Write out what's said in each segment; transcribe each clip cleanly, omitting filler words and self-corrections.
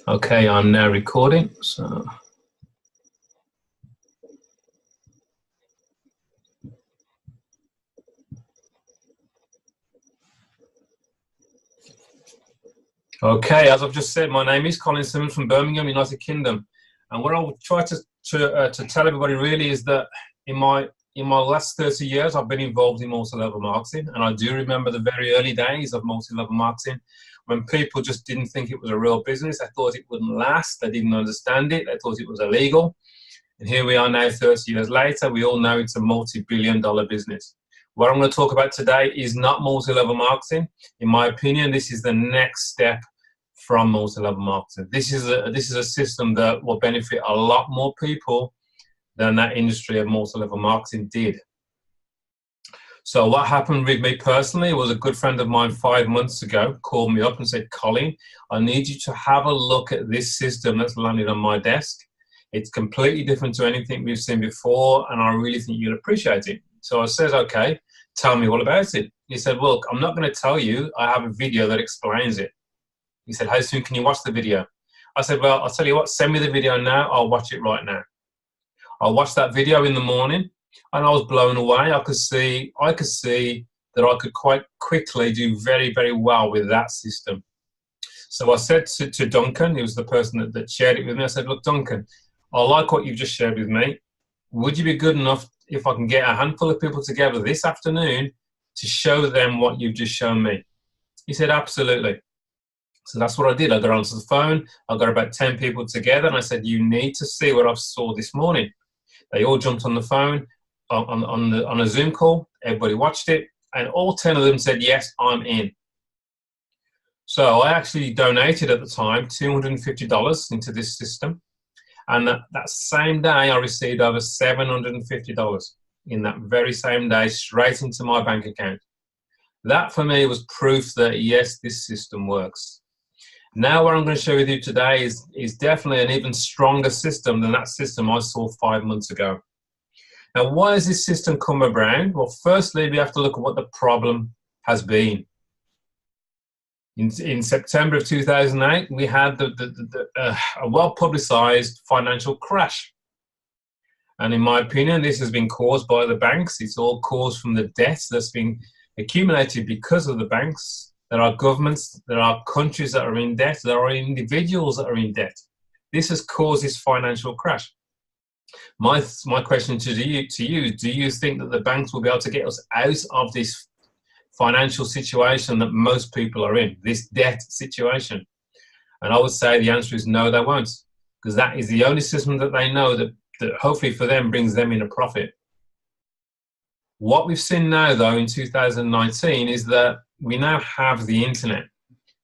Okay, I'm now recording. So, okay, as I've just said, my name is Colin Simmons from Birmingham, United Kingdom, and what I will try to tell everybody really is that in my last 30 years, I've been involved in multi-level marketing, and I do remember the very early days of multi-level marketing when people just didn't think it was a real business. They thought it wouldn't last. They didn't understand it. They thought it was illegal. And here we are now 30 years later. We all know it's a multi-billion-dollar business. What I'm going to talk about today is not multi-level marketing. In my opinion, this is the next step from multi-level marketing. This is a system that will benefit a lot more people than that industry of multi-level marketing did. So what happened with me personally was a good friend of mine 5 months ago called me up and said, Colin, I need you to have a look at this system that's landed on my desk. It's completely different to anything we've seen before, and I really think you'll appreciate it. So I said, okay, tell me all about it. He said, well, I'm not going to tell you. I have a video that explains it. He said, how soon can you watch the video? I said, well, I'll tell you what, send me the video now. I'll watch it right now. I watched that video in the morning, and I was blown away. I could see that I could quite quickly do very, very well with that system. So I said to Duncan, he was the person that shared it with me, I said, look, Duncan, I like what you've just shared with me. Would you be good enough if I can get a handful of people together this afternoon to show them what you've just shown me? He said, absolutely. So that's what I did. I got onto the phone. I got about 10 people together, and I said, you need to see what I saw this morning. They all jumped on the phone on a Zoom call. Everybody watched it, and all 10 of them said, yes, I'm in. So I actually donated at the time $250 into this system. And that same day, I received over $750 in that very same day, straight into my bank account. That for me was proof that yes, this system works. Now what I'm going to show with you today is definitely an even stronger system than that system I saw 5 months ago. Now, why has this system come around? Well, firstly, we have to look at what the problem has been. In September of 2008, we had a well-publicized financial crash. And in my opinion, this has been caused by the banks. It's all caused from the debt that's been accumulated because of the banks. There are governments, there are countries that are in debt, there are individuals that are in debt. This has caused this financial crash. My question to you, do you think that the banks will be able to get us out of this financial situation that most people are in, this debt situation? And I would say the answer is no, they won't, because that is the only system that they know that hopefully for them brings them in a profit. What we've seen now, though, in 2019 is that we now have the internet.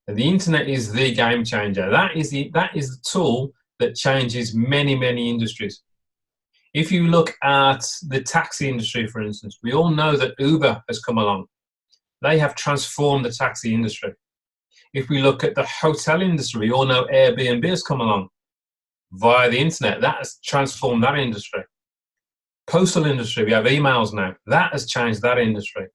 And the internet is the game changer. That is the tool that changes many, many industries. If you look at the taxi industry, for instance, we all know that Uber has come along. They have transformed the taxi industry. If we look at the hotel industry, we all know Airbnb has come along via the internet. That has transformed that industry. Postal industry, we have emails now. That has changed that industry.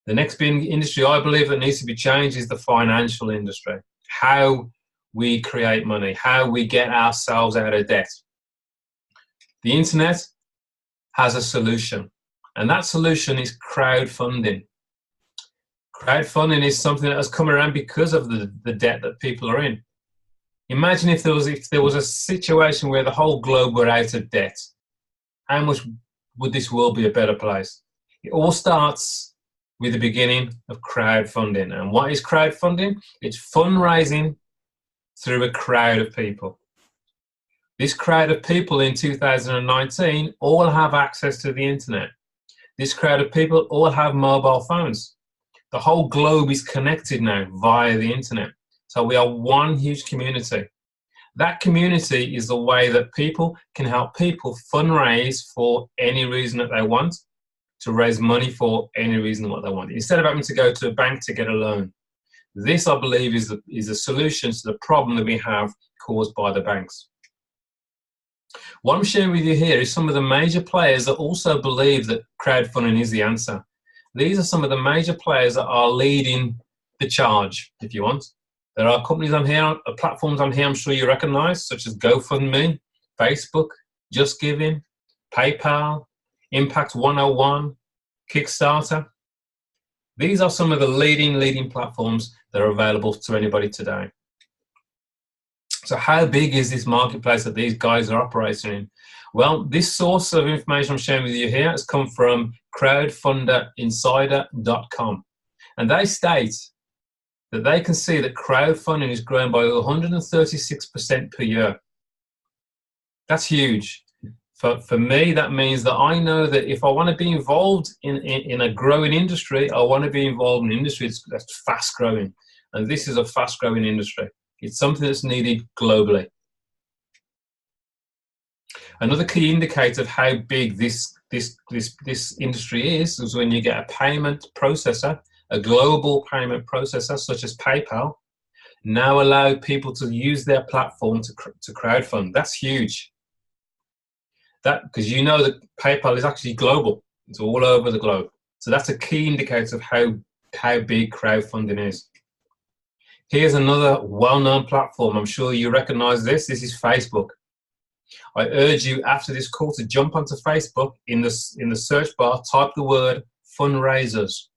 The next big industry I believe that needs to be changed is the financial industry. How we create money, how we get ourselves out of debt. The internet has a solution, and that solution is crowdfunding. Crowdfunding is something that has come around because of the debt that people are in. Imagine if there was a situation where the whole globe were out of debt. How much would this world be a better place? It all starts with the beginning of crowdfunding. And what is crowdfunding? It's fundraising through a crowd of people. This crowd of people in 2019 all have access to the internet. This crowd of people all have mobile phones. The whole globe is connected now via the internet. So we are one huge community. That community is the way that people can help people fundraise for any reason that they want, to raise money for any reason what they want, instead of having to go to a bank to get a loan. This, I believe, is a solution to the problem that we have caused by the banks. What I'm sharing with you here is some of the major players that also believe that crowdfunding is the answer. These are some of the major players that are leading the charge, if you want. There are companies on here, platforms on here I'm sure you recognize, such as GoFundMe, Facebook, Just Giving, PayPal, Impact101, Kickstarter. These are some of the leading platforms that are available to anybody today. So how big is this marketplace that these guys are operating in? Well, this source of information I'm sharing with you here has come from crowdfunderinsider.com. And they state that they can see that crowdfunding is growing by 136% per year. That's huge. For me, that means that I know that if I want to be involved in a growing industry, I want to be involved in an industry that's fast growing. And this is a fast growing industry. It's something that's needed globally. Another key indicator of how big this industry is when you get a payment processor, a global payment processor such as PayPal, now allow people to use their platform to crowdfund. That's huge. Because you know that PayPal is actually global. It's all over the globe. So that's a key indicator of how big crowdfunding is. Here's another well-known platform. I'm sure you recognize this. This is Facebook. I urge you after this call to jump onto Facebook. In the search bar, type the word fundraisers.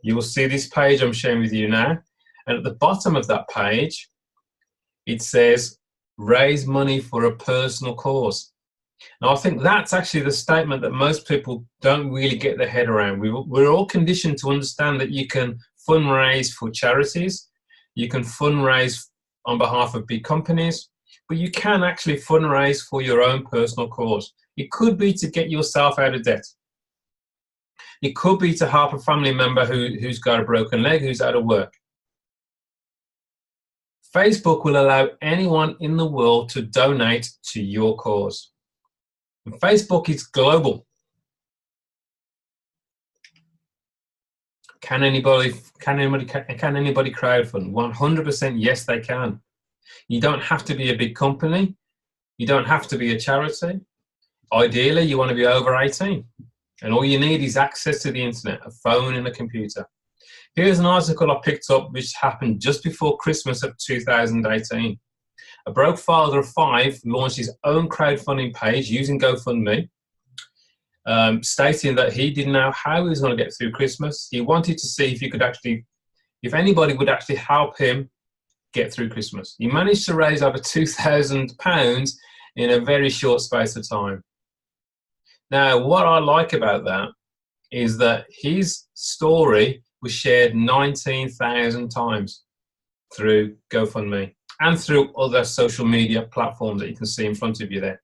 You will see this page I'm sharing with you now. And at the bottom of that page, it says, raise money for a personal cause. Now, I think that's actually the statement that most people don't really get their head around. We're all conditioned to understand that you can fundraise for charities, you can fundraise on behalf of big companies, but you can actually fundraise for your own personal cause. It could be to get yourself out of debt. It could be to help a family member who's got a broken leg, who's out of work. Facebook will allow anyone in the world to donate to your cause. And Facebook is global. Can anybody crowdfund? 100% yes, they can. You don't have to be a big company. You don't have to be a charity. Ideally, you want to be over 18. And all you need is access to the internet, a phone and a computer. Here's an article I picked up which happened just before Christmas of 2018. A broke father of 5 launched his own crowdfunding page using GoFundMe, stating that he didn't know how he was going to get through Christmas. He wanted to see if anybody would actually help him get through Christmas. He managed to raise over £2,000 in a very short space of time. Now, what I like about that is that his story was shared 19,000 times through GoFundMe and through other social media platforms that you can see in front of you there.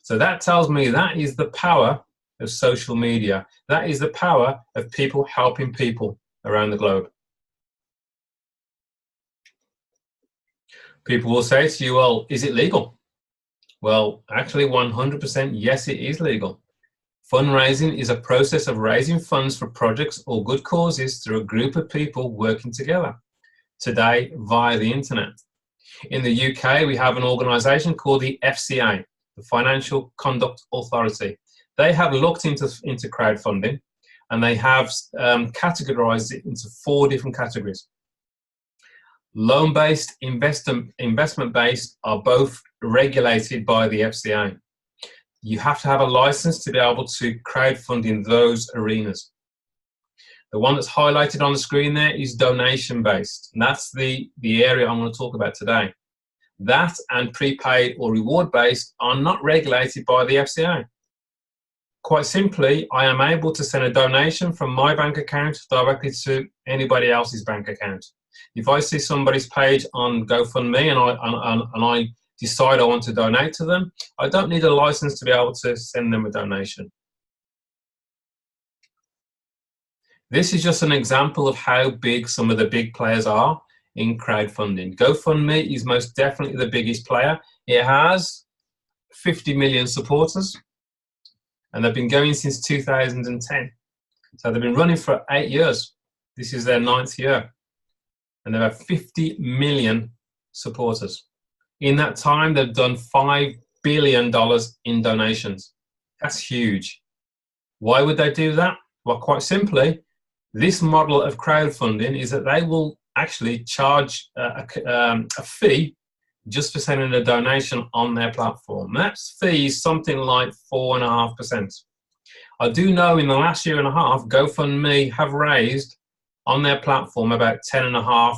So that tells me that is the power of social media. That is the power of people helping people around the globe. People will say to you, well, is it legal? Well, actually 100% yes, it is legal. Fundraising is a process of raising funds for projects or good causes through a group of people working together, today via the internet. In the UK, we have an organisation called the FCA, the Financial Conduct Authority. They have looked into crowdfunding, and they have categorised it into 4 different categories. Loan-based, investment-based are both regulated by the FCA. You have to have a license to be able to crowdfund in those arenas. The one that's highlighted on the screen there is donation-based, and that's the area I'm going to talk about today. That and prepaid or reward-based are not regulated by the FCA. Quite simply, I am able to send a donation from my bank account directly to anybody else's bank account. If I see somebody's page on GoFundMe and I decide I want to donate to them, I don't need a license to be able to send them a donation. This is just an example of how big some of the big players are in crowdfunding. GoFundMe is most definitely the biggest player. It has 50 million supporters, and they've been going since 2010. So they've been running for 8 years. This is their 9th year. And they have 50 million supporters. In that time, they've done $5 billion in donations. That's huge. Why would they do that? Well, quite simply, this model of crowdfunding is that they will actually charge a fee just for sending a donation on their platform. That fee is something like 4.5%. I do know in the last year and a half, GoFundMe have raised on their platform about $10.5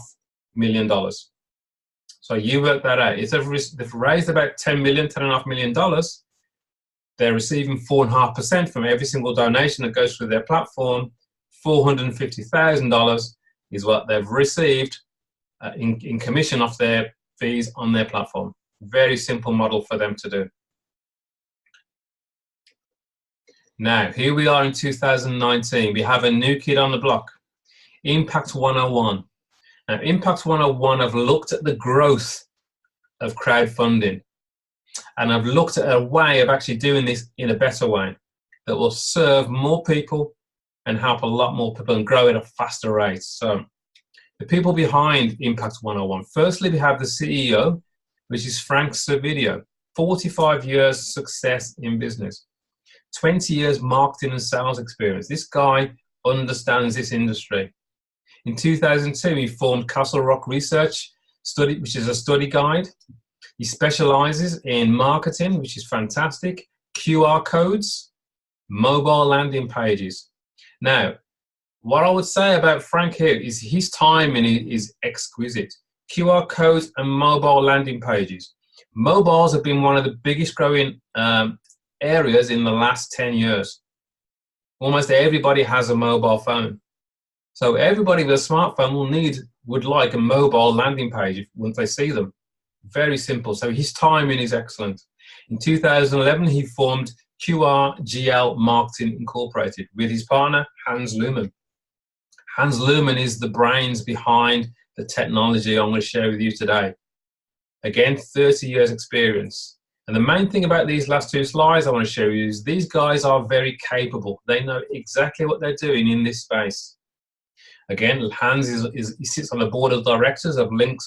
million. So you work that out. If they've raised about $10.5 million, they're receiving 4.5% from every single donation that goes through their platform. $450,000 is what they've received in commission off their fees on their platform. Very simple model for them to do. Now, here we are in 2019. We have a new kid on the block, Impact101. Now, Impact101 have looked at the growth of crowdfunding, and I've looked at a way of actually doing this in a better way that will serve more people and help a lot more people and grow at a faster rate. So the people behind Impact101, firstly, we have the CEO, which is Frank Servideo, 45 years success in business, 20 years marketing and sales experience. This guy understands this industry. In 2002, he formed Castle Rock Research Study, which is a study guide. He specializes in marketing, which is fantastic, QR codes, mobile landing pages. Now, what I would say about Frank here is his timing is exquisite. QR codes and mobile landing pages. Mobiles have been one of the biggest growing areas in the last 10 years. Almost everybody has a mobile phone. So everybody with a smartphone would like a mobile landing page once they see them. Very simple. So his timing is excellent. In 2011, he formed QRGL Marketing Incorporated with his partner, Hans Luhmann. Hans Luhmann is the brains behind the technology I'm going to share with you today. Again, 30 years experience. And the main thing about these last two slides I want to show you is these guys are very capable. They know exactly what they're doing in this space. Again, Hans he sits on the board of directors of Link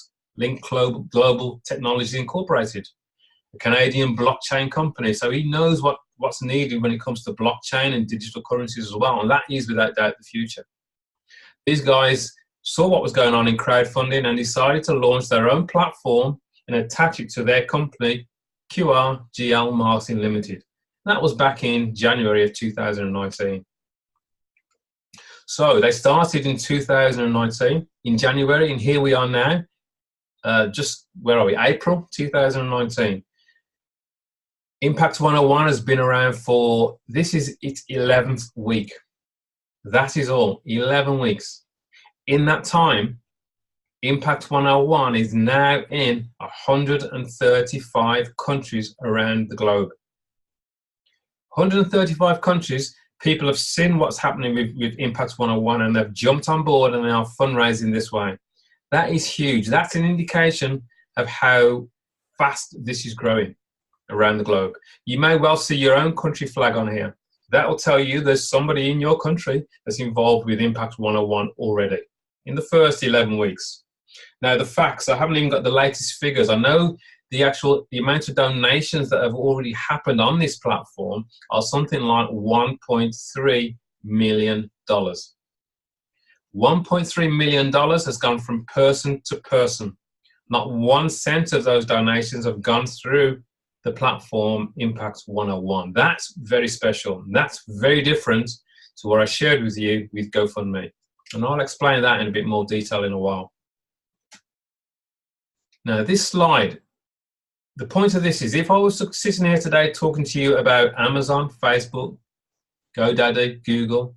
Global Technologies Incorporated, a Canadian blockchain company. So he knows what's needed when it comes to blockchain and digital currencies as well. And that is without doubt the future. These guys saw what was going on in crowdfunding and decided to launch their own platform and attach it to their company, QRGL Marketing Limited. That was back in January of 2019. So they started in 2019, in January, and here we are now, where are we? April 2019. Impact101 has been around for, this is its 11th week. That is all, 11 weeks. In that time, Impact101 is now in 135 countries around the globe. 135 countries, people have seen what's happening with Impact101 and they've jumped on board and they are fundraising this way. That is huge. That's an indication of how fast this is growing around the globe. You may well see your own country flag on here. That will tell you there's somebody in your country that's involved with Impact101 already in the first 11 weeks. Now the facts, I haven't even got the latest figures. I know the amount of donations that have already happened on this platform are something like $1.3 million. $1.3 million has gone from person to person. Not 1 cent of those donations have gone through the platform Impact101. That's very special. That's very different to what I shared with you with GoFundMe. And I'll explain that in a bit more detail in a while. Now this slide, the point of this is if I was sitting here today talking to you about Amazon, Facebook, GoDaddy, Google,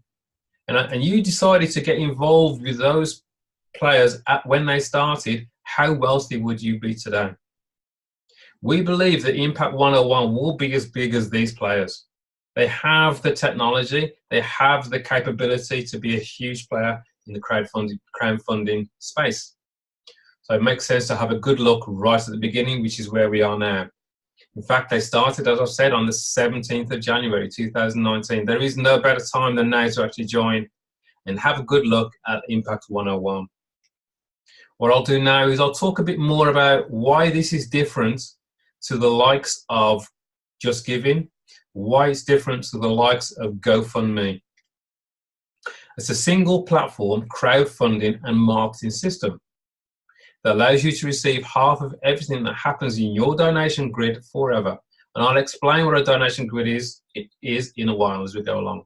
and you decided to get involved with those players when they started, how wealthy would you be today? We believe that Impact101 will be as big as these players. They have the technology, they have the capability to be a huge player in the crowdfunding space. So it makes sense to have a good look right at the beginning, which is where we are now. In fact, they started, as I've said, on the 17th of January 2019. There is no better time than now to actually join and have a good look at Impact101. What I'll do now is I'll talk a bit more about why this is different to the likes of Just Giving, why it's different to the likes of GoFundMe. It's a single platform crowdfunding and marketing system. that allows you to receive half of everything that happens in your donation grid forever. And I'll explain what a donation grid is in a while as we go along.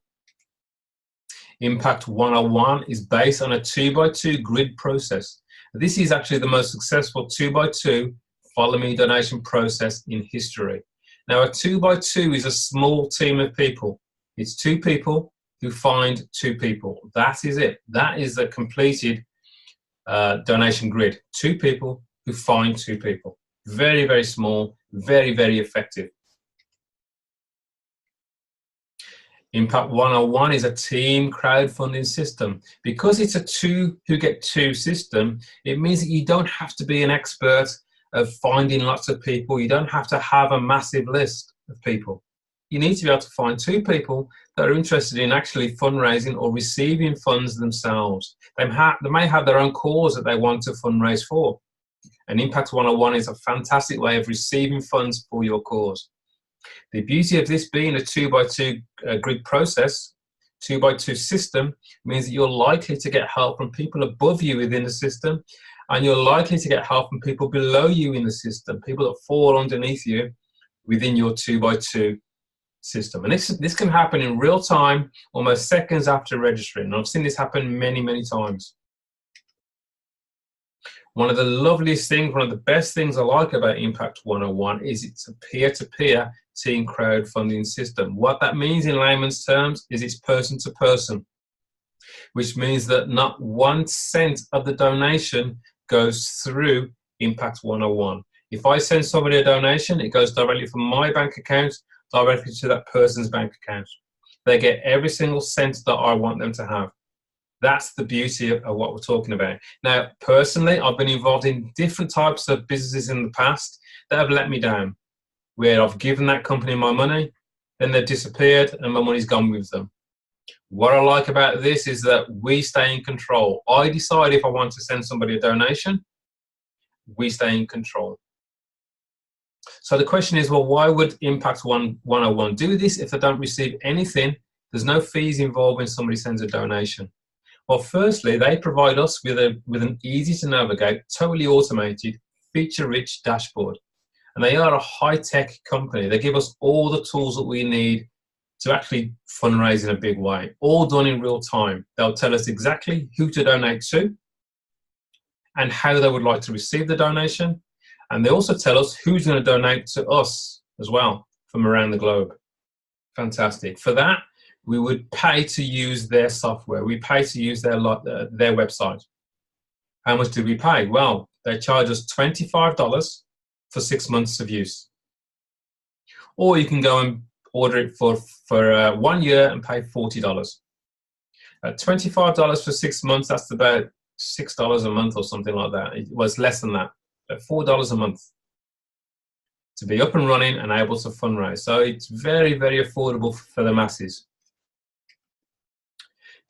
Impact 101 is based on a 2x2 grid process. This is actually the most successful 2x2 follow me donation process in history. Now, a 2x2 is a small team of people. It's two people who find two people. That is it. That is the completed donation grid. Two people who find two people. Very, very small, very, very effective. Impact 101 is a team crowdfunding system. Because it's a two who get two system, it means that you don't have to be an expert of finding lots of people. You don't have to have a massive list of people. You need to be able to find two people that are interested in actually fundraising or receiving funds themselves. They may have their own cause that they want to fundraise for. And Impact 101 is a fantastic way of receiving funds for your cause. The beauty of this being a 2x2 grid process, 2x2 system, means that you're likely to get help from people above you within the system, and you're likely to get help from people below you in the system, people that fall underneath you within your 2x2 system. And this can happen in real time, almost seconds after registering. And I've seen this happen many, many times. One of the loveliest things, one of the best things I like about Impact 101 is it's a peer-to-peer team crowdfunding system. What that means in layman's terms is it's person to person, which means that not 1 cent of the donation goes through Impact 101. If I send somebody a donation, it goes directly from my bank account directly to that person's bank account. They get every single cent that I want them to have. That's the beauty of what we're talking about. Now, personally, I've been involved in different types of businesses in the past that have let me down, where I've given that company my money, then they've disappeared and my money's gone with them. What I like about this is that we stay in control. I decide if I want to send somebody a donation, we stay in control. So the question is, well, why would Impact 101 do this if they don't receive anything? There's no fees involved when somebody sends a donation. Well, firstly, they provide us with an easy to navigate, totally automated, feature-rich dashboard. And they are a high-tech company. They give us all the tools that we need to actually fundraise in a big way, all done in real time. They'll tell us exactly who to donate to and how they would like to receive the donation. And they also tell us who's going to donate to us as well from around the globe. Fantastic. For that, we would pay to use their software. We pay to use their website. How much do we pay? Well, they charge us $25 for 6 months of use. Or you can go and order it for 1 year and pay $40. $25 for 6 months, that's about $6 a month or something like that. It was less than that, but $4 a month to be up and running and able to fundraise. So it's very, very affordable for the masses.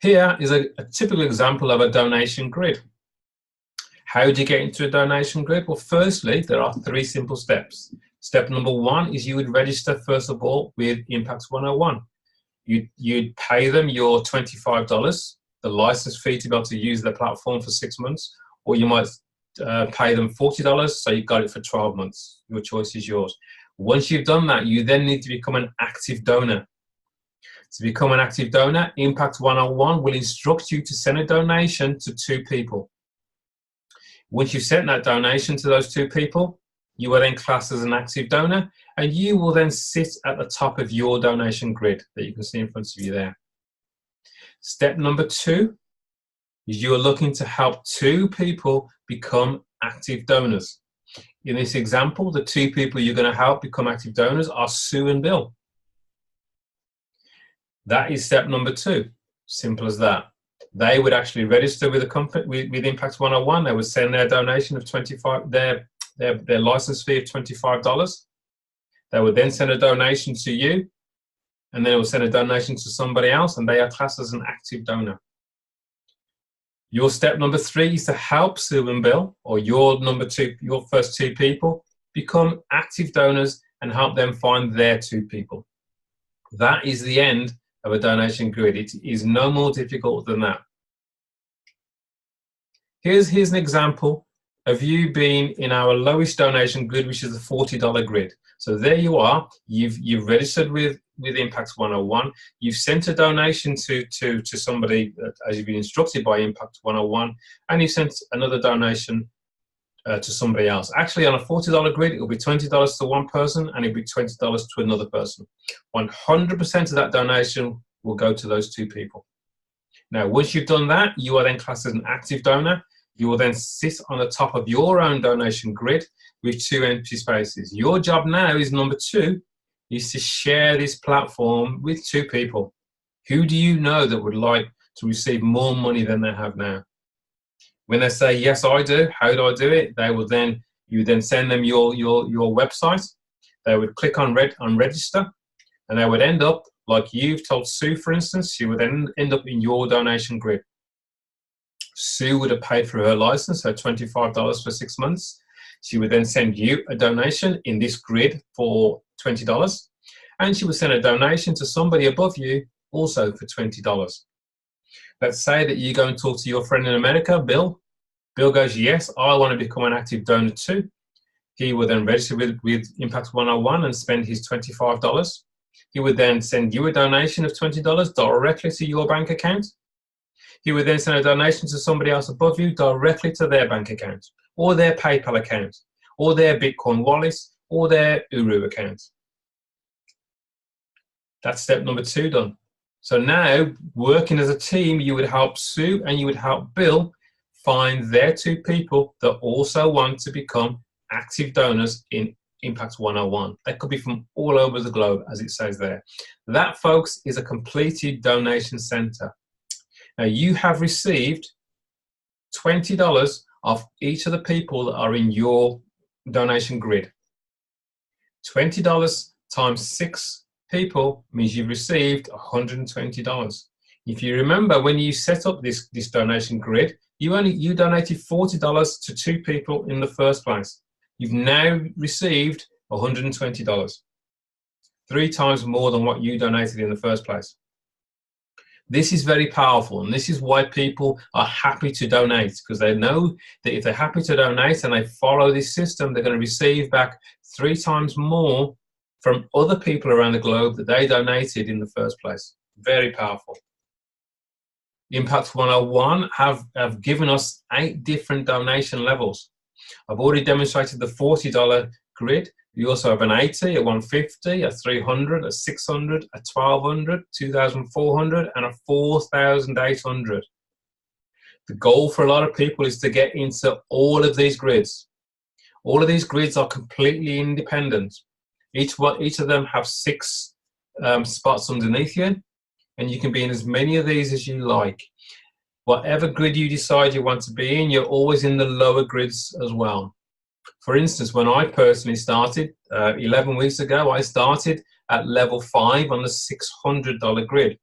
Here is a typical example of a donation grid. How do you get into a donation grid? Well, firstly, there are 3 simple steps. Step number 1 is you would register, first of all, with Impact 101. You'd pay them your $25, the license fee to be able to use their platform for 6 months, or you might pay them $40, so you've got it for 12 months. Your choice is yours. Once you've done that, you then need to become an active donor. To become an active donor, Impact 101 will instruct you to send a donation to 2 people. Once you've sent that donation to those 2 people, you are then classed as an active donor, and you will then sit at the top of your donation grid that you can see in front of you there. Step number 2 is you are looking to help 2 people become active donors. In this example, the 2 people you're going to help become active donors are Sue and Bill. That is step number 2. Simple as that. They would actually register with a company with Impact 101. They would send their donation of their license fee of $25. They would then send a donation to you, and then it will send a donation to somebody else, and they are classed as an active donor. Your step number 3 is to help Sue and Bill, or your first 2 people, become active donors and help them find their 2 people. That is the end of a donation grid. It is no more difficult than that. Here's an example have you been in our lowest donation grid, which is the $40 grid? So there you are. You've registered with Impact101. You've sent a donation to somebody as you've been instructed by Impact101, and you sent another donation to somebody else. Actually, on a $40 grid, it'll be $20 to one person, and it'll be $20 to another person. 100% of that donation will go to those two people. Now, once you've done that, you are then classed as an active donor. You will then sit on the top of your own donation grid with 2 empty spaces. Your job now is number 2, is to share this platform with 2 people. Who do you know that would like to receive more money than they have now? When they say, yes, I do, how do I do it? They will then, you then send them your website. They would click on register, and they would end up, like you've told Sue, for instance, she would then end up in your donation grid. Sue would have paid for her license, her $25 for 6 months. She would then send you a donation in this grid for $20, and she would send a donation to somebody above you also for $20. Let's say that you go and talk to your friend in America, Bill. Bill goes, yes, I want to become an active donor too. He would then register with Impact101 and spend his $25. He would then send you a donation of $20 directly to your bank account. He would then send a donation to somebody else above you directly to their bank account, or their PayPal account, or their Bitcoin wallet, or their Uru account. That's step number 2 done. So now, working as a team, you would help Sue and you would help Bill find their 2 people that also want to become active donors in Impact101. That could be from all over the globe, as it says there. That, folks, is a completed donation center. Now, you have received $20 off each of the people that are in your donation grid. $20 times 6 people means you've received $120. If you remember, when you set up this donation grid, you donated $40 to 2 people in the first place. You've now received $120, 3 times more than what you donated in the first place. This is very powerful, and this is why people are happy to donate, because they know that if they're happy to donate and they follow this system, they're going to receive back 3 times more from other people around the globe that they donated in the first place. Very powerful. Impact101 have given us 8 different donation levels. I've already demonstrated the $40 grid. We also have an 80, a 150, a 300, a 600, a 1200, 2400, and a 4800. The goal for a lot of people is to get into all of these grids. All of these grids are completely independent. Each of them have 6 spots underneath you, and you can be in as many of these as you like. Whatever grid you decide you want to be in, you're always in the lower grids as well. For instance, when I personally started 11 weeks ago, I started at level 5 on the $600 grid.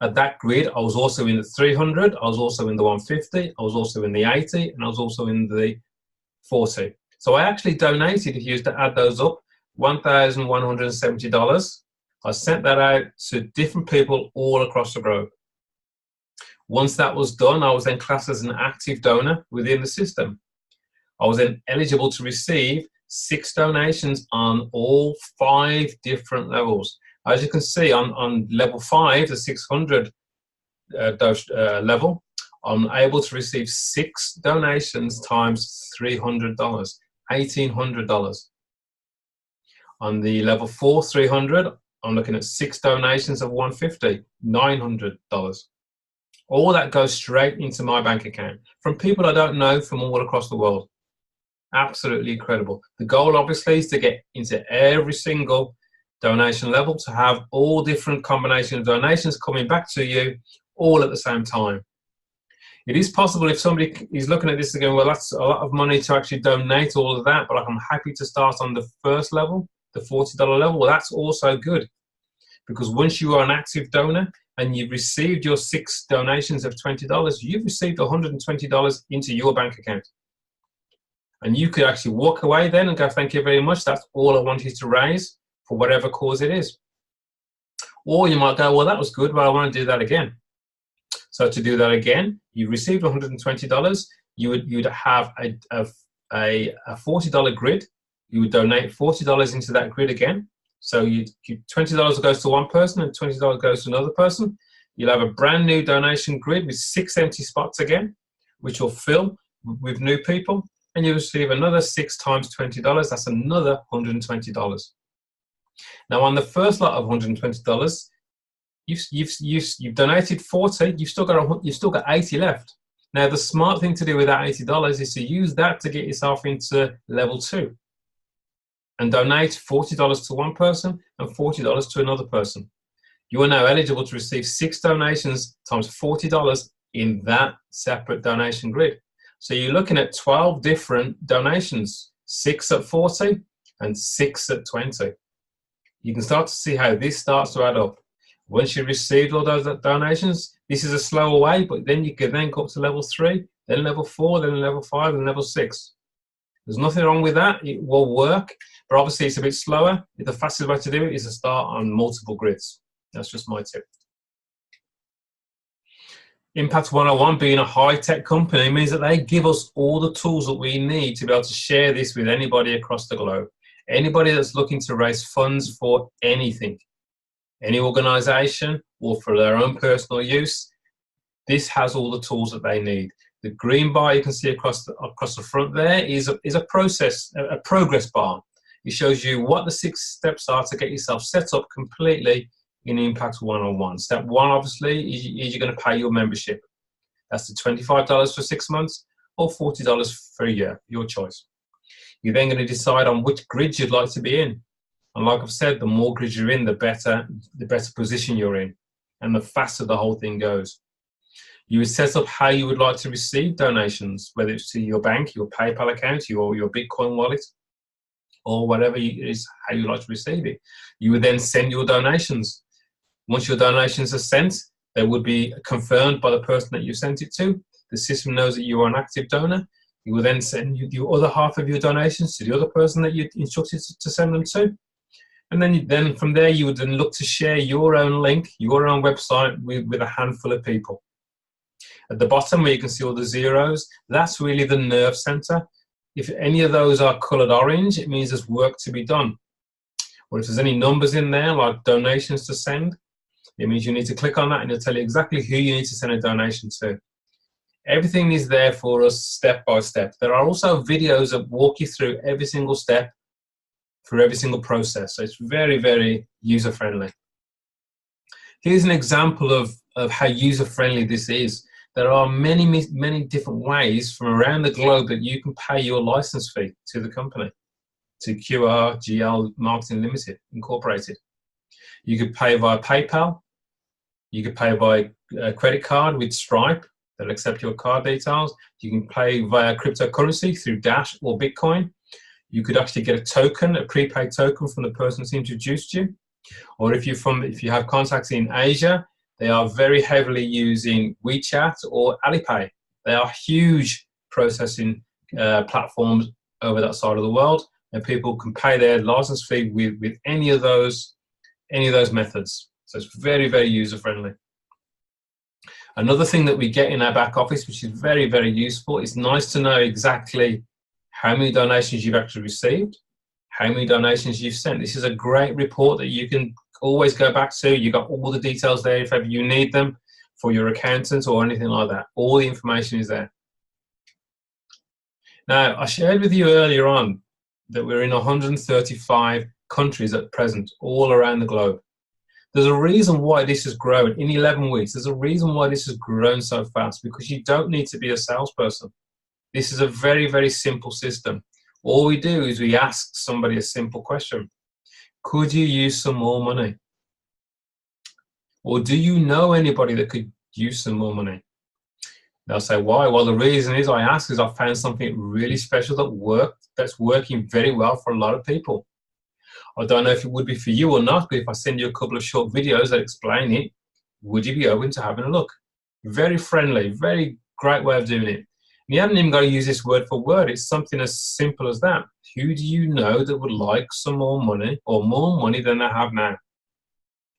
At that grid, I was also in the 300, I was also in the 150, I was also in the 80, and I was also in the 40. So I actually donated, if you used to add those up, $1,170. I sent that out to different people all across the globe. Once that was done, I was then classed as an active donor within the system. I was then eligible to receive 6 donations on all 5 different levels. As you can see, on level 5, the 600 level, I'm able to receive 6 donations times $300, $1,800. On the level 4, 300, I'm looking at 6 donations of $150, $900. All that goes straight into my bank account from people I don't know from all across the world. Absolutely incredible. The goal, obviously, is to get into every single donation level, to have all different combinations of donations coming back to you all at the same time. It is possible if somebody is looking at this and going, well, that's a lot of money to actually donate all of that, but I'm happy to start on the first level, the $40 level. Well, that's also good, because once you are an active donor and you've received your 6 donations of $20, you've received $120 into your bank account. And you could actually walk away then and go, thank you very much, that's all I wanted to raise for whatever cause it is. Or you might go, well, that was good, but I want to do that again. So to do that again, you've received $120, you'd have a $40 grid. You would donate $40 into that grid again. So $20 goes to one person and $20 goes to another person. You'll have a brand new donation grid with 6 empty spots again, which will fill with new people, and you receive another 6 times $20. That's another $120. Now, on the first lot of $120, you've donated 40. You've still got 80 left. Now, the smart thing to do with that $80 is to use that to get yourself into level 2 and donate $40 to one person and $40 to another person. You are now eligible to receive 6 donations times $40 in that separate donation grid. So you're looking at 12 different donations, 6 at 40 and 6 at 20. You can start to see how this starts to add up. Once you've received all those donations, this is a slower way, but then you can then go up to level 3, then level 4, then level 5, and level 6. There's nothing wrong with that. It will work, but obviously it's a bit slower. The fastest way to do it is to start on multiple grids. That's just my tip. Impact101 being a high-tech company means that they give us all the tools that we need to be able to share this with anybody across the globe. Anybody that's looking to raise funds for anything, any organization, or for their own personal use, this has all the tools that they need. The green bar you can see across the front there is a progress bar. It shows you what the 6 steps are to get yourself set up completely in Impact101. Step 1, obviously, is you're going to pay your membership. That's the $25 for 6 months or $40 for a year, your choice. You're then going to decide on which grid you'd like to be in. And like I've said, the more grids you're in, the better position you're in, and the faster the whole thing goes. You would set up how you would like to receive donations, whether it's to your bank, your PayPal account, or your Bitcoin wallet, or whatever is how you like to receive it. You would then send your donations. Once your donations are sent, they would be confirmed by the person that you sent it to. The system knows that you are an active donor. You will then send the other half of your donations to the other person that you instructed to send them to. And then from there, you would then look to share your own link, your own website with a handful of people. At the bottom where you can see all the zeros, that's really the nerve center. If any of those are colored orange, it means there's work to be done. Or if there's any numbers in there, like donations to send, it means you need to click on that and it'll tell you exactly who you need to send a donation to. Everything is there for us step by step. There are also videos that walk you through every single step for every single process. So it's very, very user-friendly. Here's an example of how user-friendly this is. There are many, many different ways from around the globe that you can pay your license fee to the company, to QRGL Marketing Limited, Incorporated. You could pay via PayPal. You could pay by a credit card with Stripe. They'll accept your card details. You can pay via cryptocurrency through Dash or Bitcoin. You could actually get a token, a prepaid token from the person who's introduced you. Or if you have contacts in Asia, they are very heavily using WeChat or Alipay. They are huge processing platforms over that side of the world, and people can pay their license fee with any of those methods. So it's very, very user friendly. Another thing that we get in our back office, which is very, very useful, it's nice to know exactly how many donations you've actually received, how many donations you've sent. This is a great report that you can always go back to. You've got all the details there if ever you need them for your accountant or anything like that. All the information is there. Now, I shared with you earlier on that we're in 135 countries at present, all around the globe. There's a reason why this has grown in 11 weeks. There's a reason why this has grown so fast, because you don't need to be a salesperson. This is a very, very simple system. All we do is we ask somebody a simple question. Could you use some more money? Or do you know anybody that could use some more money? They'll say, why? Well, the reason is I found something really special that's working very well for a lot of people. I don't know if it would be for you or not, but if I send you a couple of short videos that explain it, would you be open to having a look? Very friendly, very great way of doing it. And you haven't even got to use this word for word. It's something as simple as that. Who do you know that would like some more money or more money than they have now?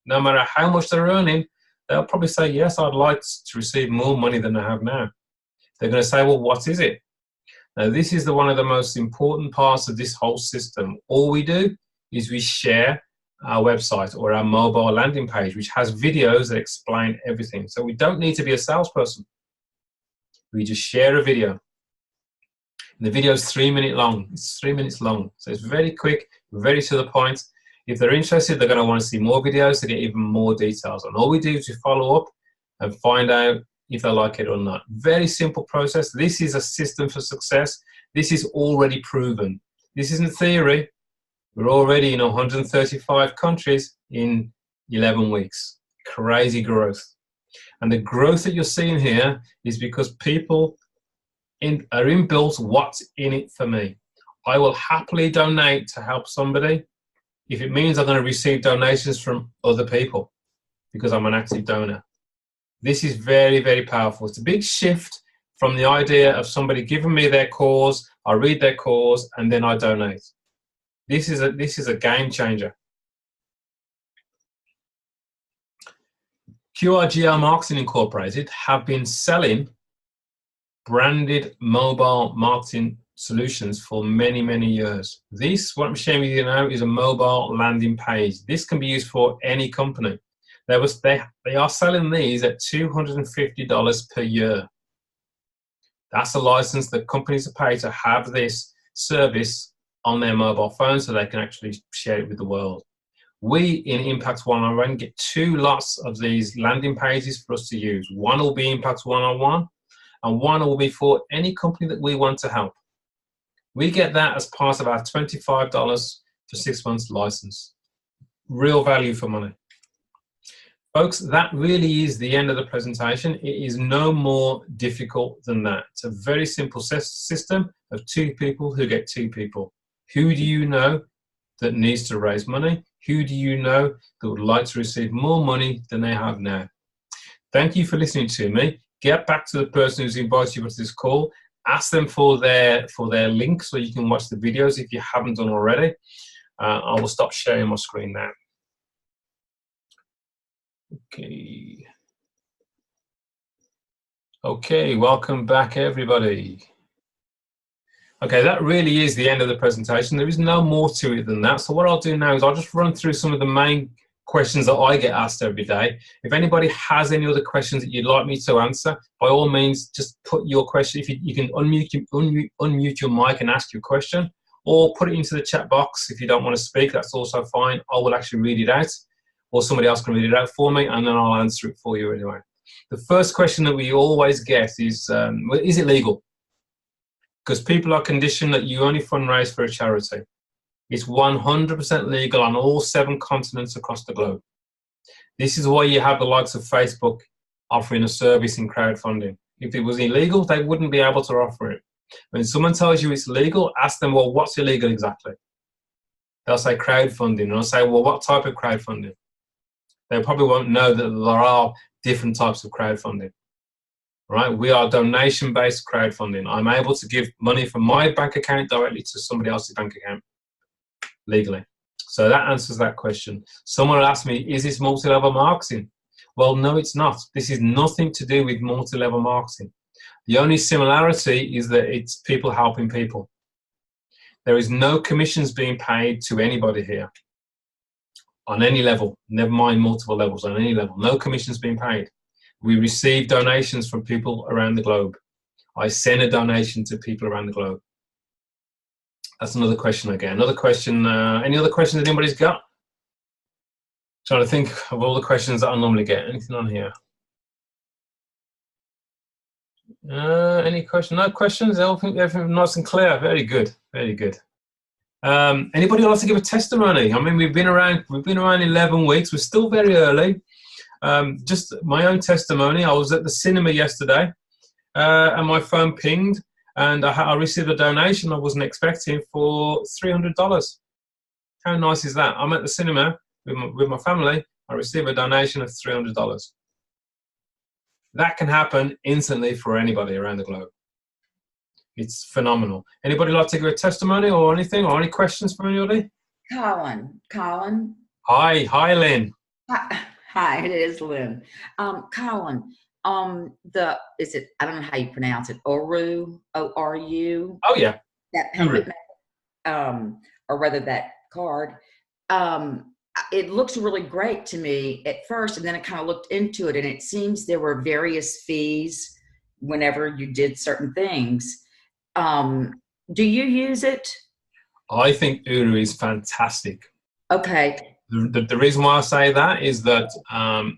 No matter how much they're earning, they'll probably say, yes, I'd like to receive more money than I have now. They're going to say, well, what is it? Now, this is one of the most important parts of this whole system. All we do is we share our website or our mobile landing page, which has videos that explain everything. So we don't need to be a salesperson. We just share a video. And the video is 3 minutes long. It's 3 minutes long. So it's very quick, very to the point. If they're interested, they're going to want to see more videos to get even more details. And all we do is we follow up and find out if they like it or not. Very simple process. This is a system for success. This is already proven. This isn't theory. We're already in 135 countries in 11 weeks. Crazy growth. And the growth that you're seeing here is because people are inbuilt what's in it for me. I will happily donate to help somebody if it means I'm going to receive donations from other people because I'm an active donor. This is very, very powerful. It's a big shift from the idea of somebody giving me their cause, I read their cause, and then I donate. This is a game changer. QRGL Marketing Incorporated have been selling branded mobile marketing solutions for many, many years. This, what I'm sharing with you now, is a mobile landing page. This can be used for any company. They are selling these at $250 per year. That's a license that companies are paid to have this service on their mobile phone so they can actually share it with the world. We in Impact101 get 2 lots of these landing pages for us to use. One will be Impact101 and one will be for any company that we want to help. We get that as part of our $25 for 6 months license. Real value for money. Folks, that really is the end of the presentation. It is no more difficult than that. It's a very simple system of 2 people who get 2 people. Who do you know that needs to raise money? Who do you know that would like to receive more money than they have now? Thank you for listening to me. Get back to the person who's invited you to this call. Ask them for their link so you can watch the videos if you haven't done already. I will stop sharing my screen now. Okay, welcome back everybody. Okay, that really is the end of the presentation. There is no more to it than that. So what I'll do now is I'll just run through some of the main questions that I get asked every day. If anybody has any other questions that you'd like me to answer, by all means, just put your question. If you can unmute your mic and ask your question, or put it into the chat box if you don't want to speak, that's also fine. I will actually read it out, or somebody else can read it out for me, and then I'll answer it for you anyway. The first question that we always get is it legal? Because people are conditioned that you only fundraise for a charity. It's 100% legal on all 7 continents across the globe. This is why you have the likes of Facebook offering a service in crowdfunding. If it was illegal, they wouldn't be able to offer it. When someone tells you it's legal, ask them, well, what's illegal exactly? They'll say crowdfunding, and I'll say, well, what type of crowdfunding? They probably won't know that there are different types of crowdfunding. Right? We are donation-based crowdfunding. I'm able to give money from my bank account directly to somebody else's bank account legally. So that answers that question. Someone will ask me, is this multi-level marketing? Well, no, it's not. This is nothing to do with multi-level marketing. The only similarity is that it's people helping people. There is no commissions being paid to anybody here on any level, never mind multiple levels, on any level. No commissions being paid. We receive donations from people around the globe. I send a donation to people around the globe. That's another question I get. Another question, any other questions anybody's got? Trying to think of all the questions that I normally get. Anything on here? Any question? No questions? Everything nice and clear. Very good. Very good. Anybody like to give a testimony? I mean, we've been around 11 weeks. We're still very early. Just my own testimony. I was at the cinema yesterday, and my phone pinged, and I received a donation I wasn't expecting for $300. How nice is that? I'm at the cinema with my family. I receive a donation of $300. That can happen instantly for anybody around the globe. It's phenomenal. Anybody like to give a testimony or anything, or any questions from anybody? Colin. Hi, Lynn. Hi, it is Lynn. Colin, I don't know how you pronounce it, Oru, O-R-U, Oh yeah, that Uru. payment, or rather that card. It looks really great to me at first, and then I kind of looked into it, and it seems there were various fees whenever you did certain things. Do you use it? I think Uru is fantastic. Okay. The reason why I say that is that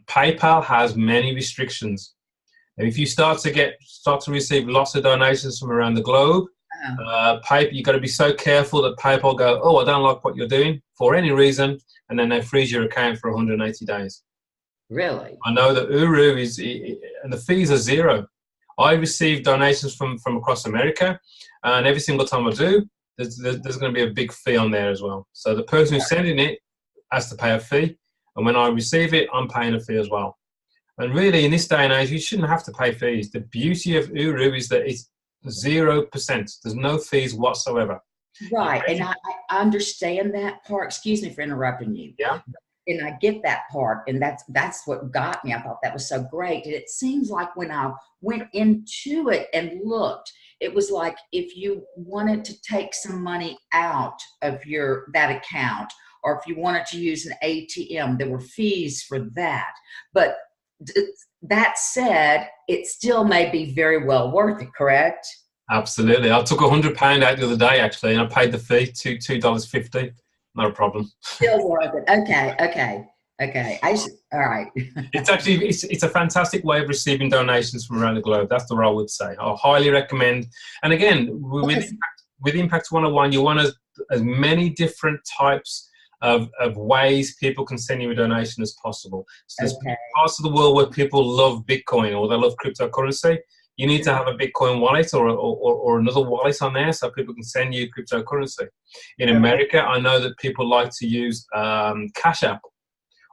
PayPal has many restrictions. If you start to receive lots of donations from around the globe, you've got to be so careful that PayPal go, oh, I don't like what you're doing for any reason, and then they freeze your account for 180 days. Really? I know that Uru and the fees are zero. I receive donations from across America, and every single time I do, there's going to be a big fee on there as well. So the person who's sending it has to pay a fee, and when I receive it, I'm paying a fee as well. And really, in this day and age, you shouldn't have to pay fees. The beauty of Uru is that it's 0%. There's no fees whatsoever. Right, and I understand that part. Excuse me for interrupting you. Yeah. And I get that part, and that's what got me. I thought that was so great. And it seems like when I went into it and looked, it was like if you wanted to take some money out of that account, or if you wanted to use an ATM, there were fees for that. But that said, it still may be very well worth it, correct? Absolutely. I took £100 out the other day, actually, and I paid the fee, $2.50. Not a problem. Still worth it. Okay. All right. It's a fantastic way of receiving donations from around the globe. That's the way I would say. I highly recommend. And again, with Impact101, you want as many different types of ways people can send you a donation as possible. So there's parts of the world where people love Bitcoin or they love cryptocurrency. You need to have a Bitcoin wallet or another wallet on there so people can send you cryptocurrency. In America, I know that people like to use Cash App,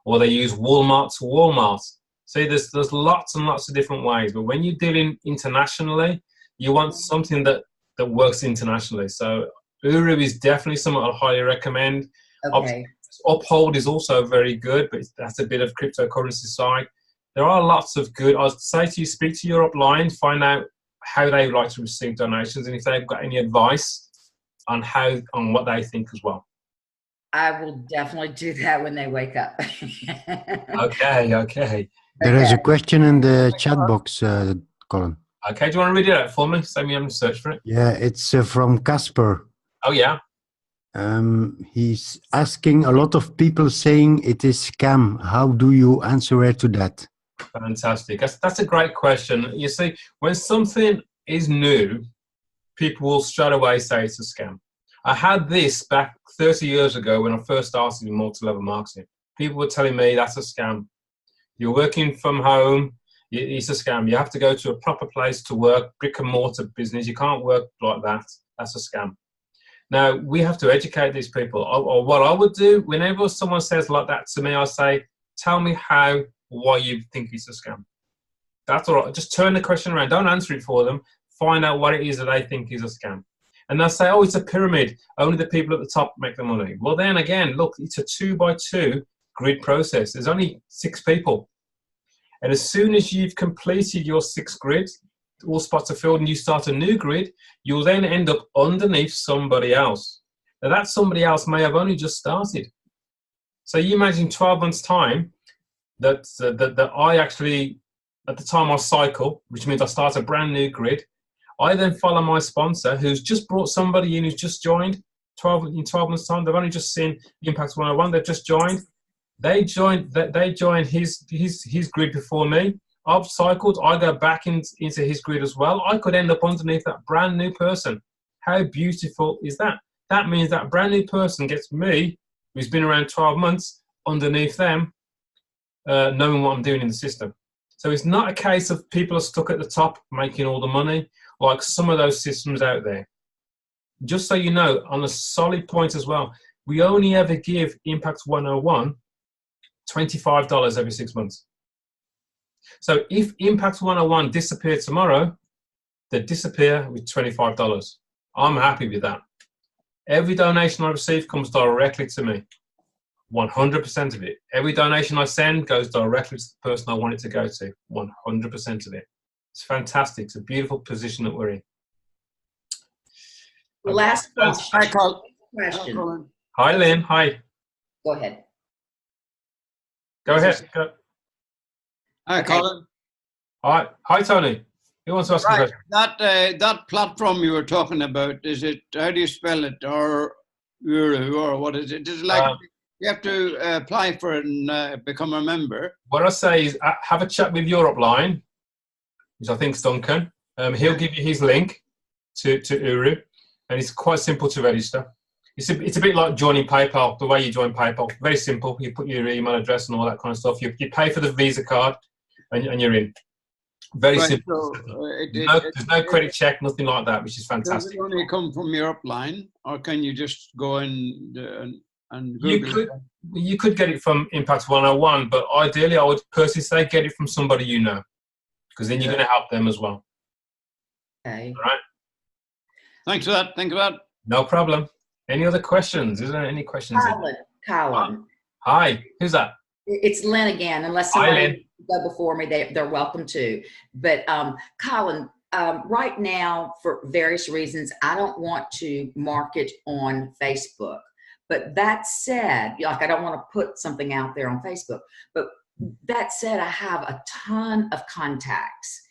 or they use Walmart to Walmart. See, there's lots and lots of different ways. But when you're dealing internationally, you want something that works internationally. So Uru is definitely something I highly recommend. Okay. Uphold is also very good, but that's a bit of cryptocurrency side. There are lots of good. I'd say to you, speak to your upline, find out how they like to receive donations, and if they've got any advice on what they think as well. I will definitely do that when they wake up. Okay. There is a question in the chat box, Colin. Okay, do you want to read it out for me? Save me having to search for it. Yeah, it's from Casper. Oh, yeah. He's asking a lot of people saying it is scam. How do you answer to that? Fantastic. That's a great question. You see, when something is new, people will straight away say it's a scam. I had this back 30 years ago when I first started in multi-level marketing. People were telling me that's a scam. You're working from home, it's a scam. You have to go to a proper place to work, brick and mortar business. You can't work like that. That's a scam. Now, we have to educate these people. Or what I would do, whenever someone says like that to me, I say, tell me why you think it's a scam. That's all right. Just turn the question around. Don't answer it for them. Find out what it is that they think is a scam. And they'll say, oh, it's a pyramid. Only the people at the top make the money. Well, then again, look, it's a 2x2 grid process. There's only 6 people. And as soon as you've completed your 6 grids, all spots are filled, and you start a new grid, you'll then end up underneath somebody else. Now, that somebody else may have only just started. So you imagine 12 months' time that I actually, at the time I cycle, which means I start a brand new grid, I then follow my sponsor who's just brought somebody in who's just joined. In 12 months' time, they've only just seen Impact101. They've just joined. They joined his grid before me. I've cycled. I go back into his grid as well. I could end up underneath that brand new person. How beautiful is that? That means that brand new person gets me, who's been around 12 months, underneath them, knowing what I'm doing in the system. So it's not a case of people are stuck at the top making all the money, like some of those systems out there. Just so you know, on a solid point as well, we only ever give Impact101 $25 every 6 months. So if Impact101 disappeared tomorrow, they'd disappear with $25. I'm happy with that. Every donation I receive comes directly to me. 100% of it. Every donation I send goes directly to the person I want it to go to. 100% of it. It's fantastic. It's a beautiful position that we're in. Last Hi, question. Colin. Hi, Lynn. Hi. Go ahead. Go ahead. Go. Hi, Okay. Colin. Hi, Tony. Who wants to ask a Right, question? that platform you were talking about, is it, how do you spell it, or Uru, or what is it? Is it like you have to apply for it and become a member? What I say is have a chat with Europe Line, which I think is Duncan. He'll give you his link to Uru, and it's quite simple to register. It's a bit like joining PayPal, the way you join PayPal. Very simple. You put your email address and all that kind of stuff. You pay for the Visa card, and you're in. Very Right, simple. so There's no credit check, nothing like that, which is does fantastic. it only come from Europe Line, or can you just go in and Google it? You could get it from Impact101, but ideally I would personally say get it from somebody you know, because then you're going to help them as well. Okay. All right? Thanks for that. Think about it. No problem. Any other questions? Is there any questions? Colin. Hi, who's that? It's Lynn again, unless Hi, somebody Lynn. go before me, they're welcome to. But Colin, right now, for various reasons, I don't want to market on Facebook. But that said, like I don't want to put something out there on Facebook. But that said, I have a ton of contacts.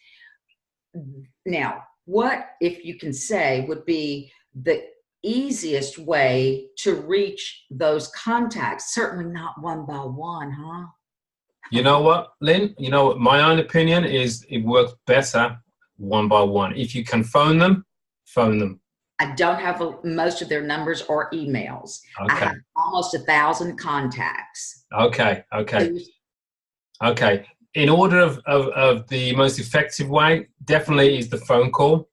Now, what, if you can say, would be the easiest way to reach those contacts? Certainly not one by one, huh? You know what, Lynn? You know what? My own opinion is it works better one by one. If you can phone them, phone them. I don't have most of their numbers or emails. Okay. I have almost 1,000 contacts. Okay. In order of the most effective way, definitely is the phone call.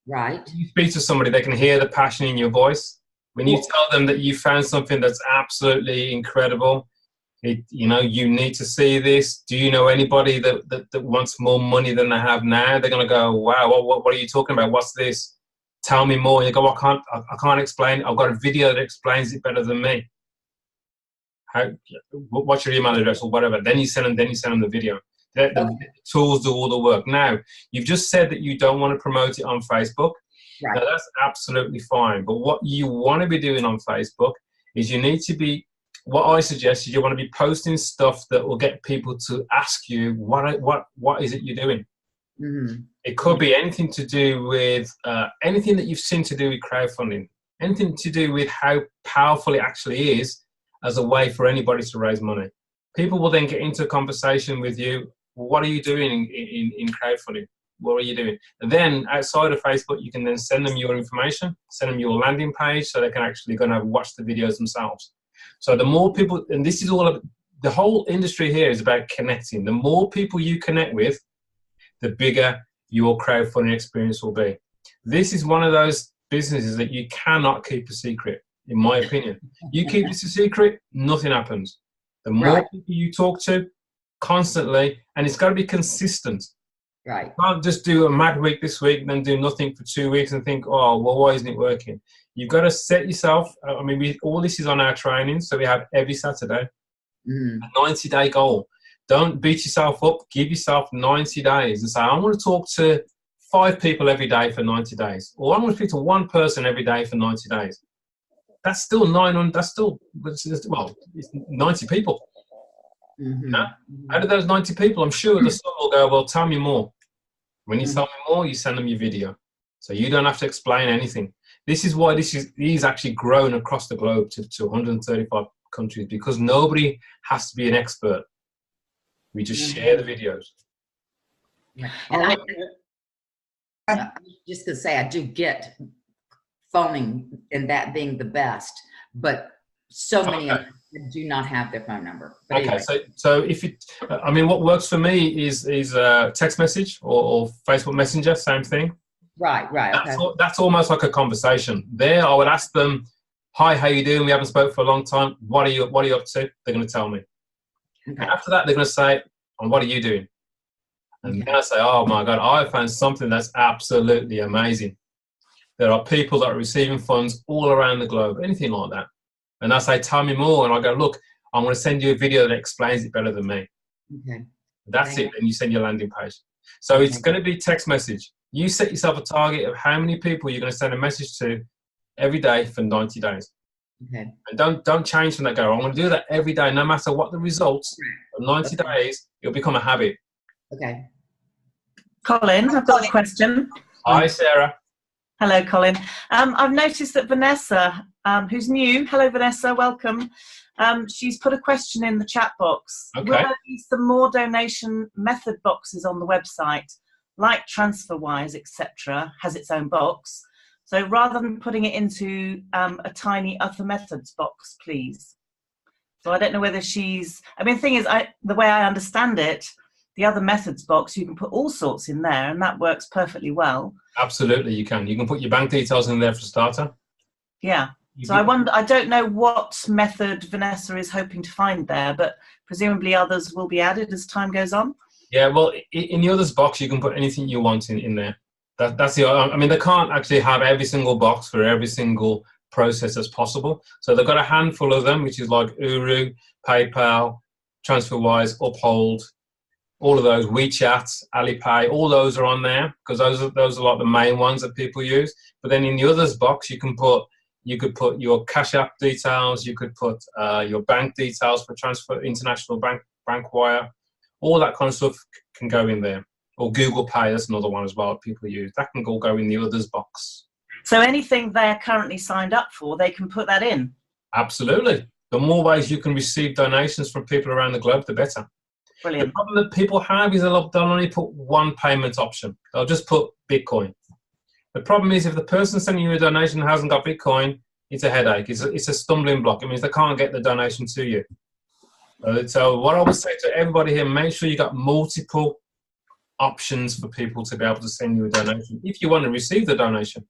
Right. When you speak to somebody, they can hear the passion in your voice. When you tell them that you found something that's absolutely incredible, you need to see this. Do you know anybody that wants more money than they have now? They're going to go, wow, what are you talking about? What's this? Tell me more. And you go, I can't explain. I've got a video that explains it better than me. What's your email address or whatever? Then you send them the video. The tools do all the work. Now, you've just said that you don't want to promote it on Facebook. Right. Now, that's absolutely fine. But what you want to be doing on Facebook is what I suggest is you want to be posting stuff that will get people to ask you, what is it you're doing? Mm-hmm. It could be anything to do with, anything that you've seen to do with crowdfunding, anything to do with how powerful it actually is as a way for anybody to raise money. People will then get into a conversation with you. What are you doing in crowdfunding? What are you doing? And then outside of Facebook, you can then send them your information, send them your landing page so they can actually go and watch the videos themselves. So the more people, and this is all of the whole industry here is about connecting. The more people you connect with, the bigger your crowdfunding experience will be. This is one of those businesses that you cannot keep a secret, in my opinion. You keep this a secret, nothing happens. The more people you talk to constantly, and it's got to be consistent. Right. You can't just do a mad week this week and then do nothing for 2 weeks and think, oh, well, why isn't it working? You've got to set yourself, all this is on our training, so we have every Saturday, a 90-day goal. Don't beat yourself up. Give yourself 90 days and say, I want to talk to 5 people every day for 90 days. Or I want to speak to 1 person every day for 90 days. That's still 900, it's 90 people. Mm-hmm. Yeah? Out of those 90 people, I'm sure the some will go, well, tell me more. When you tell me more, you send them your video. So you don't have to explain anything. This is why these actually grown across the globe to 135 countries, because nobody has to be an expert. We just share the videos. Yeah. And I was just going to say, I do get phoning and that being the best, but so many of them do not have their phone number. But okay, anyway. so if what works for me is text message or Facebook Messenger, same thing. Right. That's almost like a conversation. There, I would ask them, "Hi, how you doing? We haven't spoken for a long time. What are you up to?" They're going to tell me. Okay. And after that, they're going to say, "And what are you doing?" And then I say, "Oh my God, I found something that's absolutely amazing. There are people that are receiving funds all around the globe, anything like that." And I say, "Tell me more." And I go, "Look, I'm going to send you a video that explains it better than me. Okay. That's it. And you send your landing page. So it's going to be text message. You set yourself a target of how many people you're going to send a message to every day for 90 days. Okay. And don't change from that go. I'm going to do that every day, no matter what the results. For 90 days, it'll become a habit. Okay. Colin, I've got a question. Hi, Sarah. Hello, Colin. I've noticed that Vanessa, who's new, hello, Vanessa, welcome. She's put a question in the chat box. Okay. Will there be some more donation method boxes on the website, like TransferWise, etc., has its own box? So rather than putting it into a tiny other methods box, please. So I don't know whether she's, I mean, the thing is, the way I understand it, the other methods box, you can put all sorts in there, and that works perfectly well. Absolutely, you can. You can put your bank details in there for a starter. Yeah. So I wonder, I don't know what method Vanessa is hoping to find there, but presumably others will be added as time goes on. Yeah, well, in the others box, you can put anything you want in there. That's the, I mean, they can't actually have every single box for every single process as possible. So they've got a handful of them, which is like Uru, PayPal, TransferWise, Uphold, all of those, WeChat, Alipay, all those are on there because those are like the main ones that people use. But then in the others box, you could put your Cash App details, you could put your bank details for transfer, international bank wire, all that kind of stuff can go in there. Or Google Pay, that's another one as well people use. That can all go in the others box. So anything they're currently signed up for, they can put that in? Absolutely. The more ways you can receive donations from people around the globe, the better. Brilliant. The problem that people have is they'll only put one payment option. They'll just put Bitcoin. The problem is if the person sending you a donation hasn't got Bitcoin, it's a headache. It's a stumbling block. It means they can't get the donation to you. So what I would say to everybody here, make sure you got multiple options for people to be able to send you a donation if you want to receive the donation.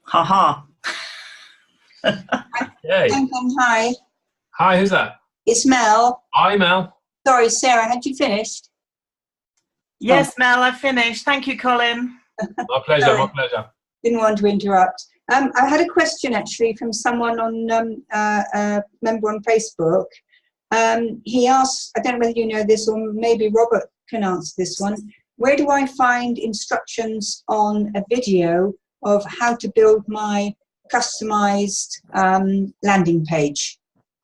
Ha Yay. Hi. Hi, who's that? It's Mel. Hi, Mel. Sorry, Sarah, had you finished? Yes, Mel, I've finished. Thank you, Colin. My pleasure, Sorry. my pleasure. Didn't want to interrupt. I had a question actually from someone on a member on Facebook. He asked, I don't know whether you know this or maybe Robert can answer this one. Where do I find instructions on a video of how to build my customized landing page?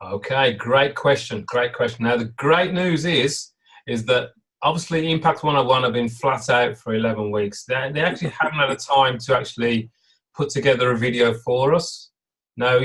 Okay, great question, great question. Now, the great news is that obviously Impact101 have been flat out for 11 weeks. They actually haven't had a time to actually put together a video for us. Now,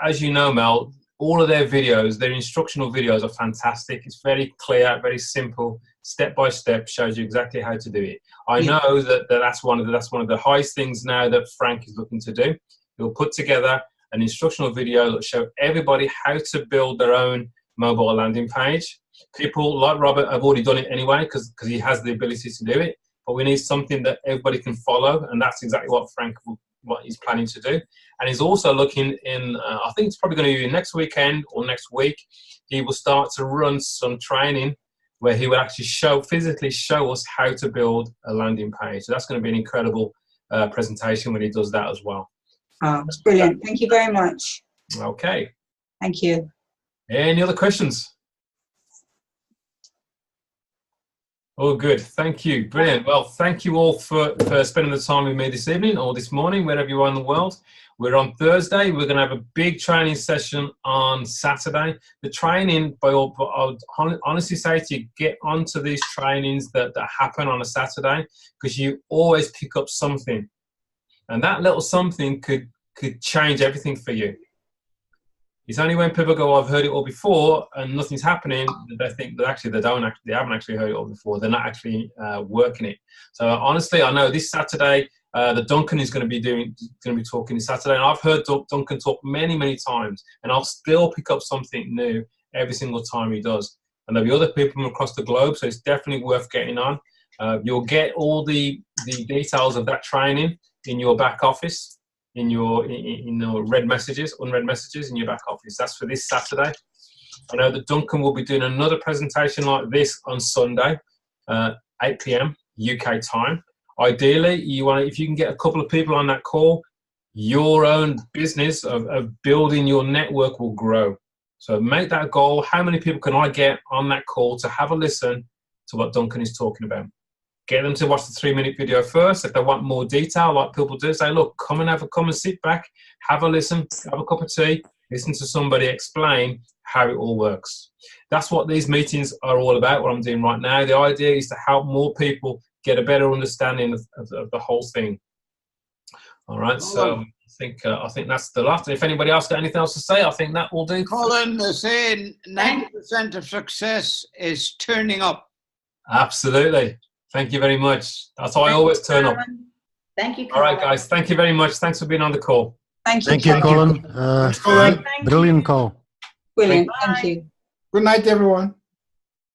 as you know, Mel, all of their videos, their instructional videos are fantastic. It's very clear, very simple, step by step, shows you exactly how to do it. I know that's one of the highest things now that Frank is looking to do. He'll put together an instructional video that will show everybody how to build their own mobile landing page. People like Robert have already done it anyway because he has the ability to do it, but we need something that everybody can follow, and that's exactly what Frank what he's planning to do. And he's also looking in, I think it's probably going to be next weekend or next week, he will start to run some training where he will actually physically show us how to build a landing page. So that's going to be an incredible presentation when he does that as well. Oh, that's brilliant. Thank you very much. Okay. Thank you. Any other questions? Oh, good. Thank you. Brilliant. Well, thank you all for spending the time with me this evening or this morning, wherever you are in the world. We're on Thursday. We're going to have a big training session on Saturday. The training, I would honestly say to you, get onto these trainings that happen on a Saturday because you always pick up something. And that little something could change everything for you. It's only when people go, I've heard it all before and nothing's happening, that they think that actually they haven't actually heard it all before. They're not actually working it. So honestly, I know this Saturday, the Duncan is going to be talking this Saturday, and I've heard Duncan talk many, many times, and I'll still pick up something new every single time he does. And there'll be other people from across the globe, so it's definitely worth getting on. You'll get all the details of that training in your back office. In your unread messages in your back office. That's for this Saturday. I know that Duncan will be doing another presentation like this on Sunday, 8 p.m. UK time. Ideally, if you can get a couple of people on that call, your own business of building your network will grow. So make that goal. How many people can I get on that call to have a listen to what Duncan is talking about? Get them to watch the 3-minute video first. If they want more detail, like people do, say, look, come and sit back, have a listen, have a cup of tea, listen to somebody explain how it all works. That's what these meetings are all about, what I'm doing right now. The idea is to help more people get a better understanding of the whole thing. All right, so I think that's the last. If anybody else got anything else to say, I think that will do. Colin is saying 90% of success is turning up. Absolutely. Thank you very much. That's how I always turn up. Thank you, Colin. All right, guys. Thank you very much. Thanks for being on the call. Thank you. Thank you, Colin. Thanks, Colin. Brilliant call. Brilliant. Thank you. Good night, everyone.